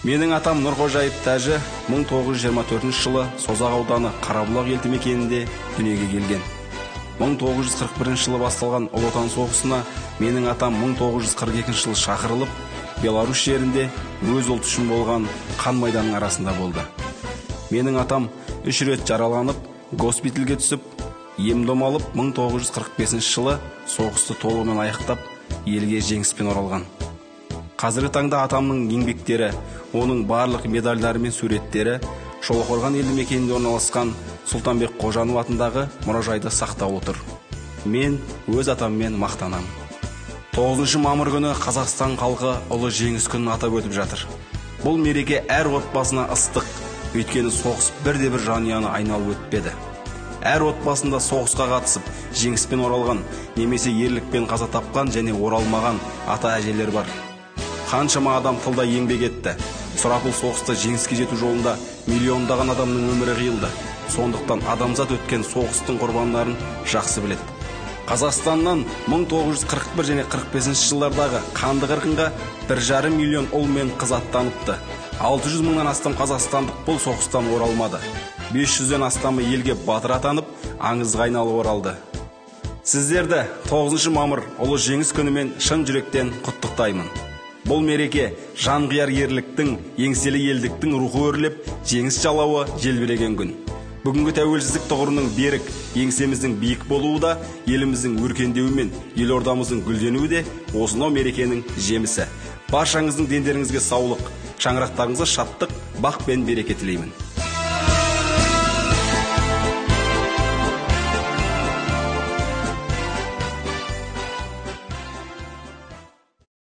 Менің атам Нұрғожаев Тәжі 1924 жылы Созақ ауданы Қарабұлақ елді мекенінде дүниеге келген. 1941 жылы басталған Ұлы Отан соғысына менің атам 1942 жылы шақырылып, Беларусь жерінде өз ұлты үшін болған қан майданның арасында болды. Менің атам 3 рет жараланып, госпитальге түсіп, ем-дом алып, 1945 жылы соғысты толығымен аяқтап, елге жеңіспен оралған. Қазіргі таңда атамның еңбектері, оның барлық медальдары мен суреттері Шолаққорған елді мекенінде орналасқан Сұлтанбек Қожанов атындағы мұражайда сақтаулы тұр. Мен өз атаммен мақтанамын. 9 мамыр күні Қазақстан халқы ұлы жеңіс күнін атап өтіп жатыр. Бұл мереке әр отбасына ыстық, өйткені соғыс бірде-бір жанұяны айналып өтпеді. Әр отбасында соғысқа қатысып, жеңіспен оралған, немесе ерлікпен қаза тапқан және оралмаған ата-әжелер бар. Қаншама адам тылда еңбек етті. Сұрапыл соғыста жеңіске жету жолында миллиондаған адамның өмірі қиылды. Сондықтан адамзат өткен соғыстың құрбандарын жақсы біледі. Қазақстаннан 1941 және 45 жылдардағы қанды қырғынға 1,5 миллион ұл мен қыз аттаныпты. 600 мыңнан астам қазақстандық бұл соғыстан оралмады. 500-ден астамы елге батыр атанып, аңызға айналып оралды. Сіздерді 9 мамыр ұлы жеңіс күнімен шын жүректен құттықтаймын. Бұл мереке жанқияр ерліктің, еңселі елдіктің рухы өрлеп, жеңіс жалауы желбіреген күн. Бүгінгі тәуелсіздік тұғырының берік, еңсеміздің биік болуы да, еліміздің өркендеуі мен елордамыздың гүлденуі де осынау мерекенің жемісі. Баршаңыздың дендеріңізге саулық, шаңырақтарыңызға шаттық, бақ пен береке тілеймін.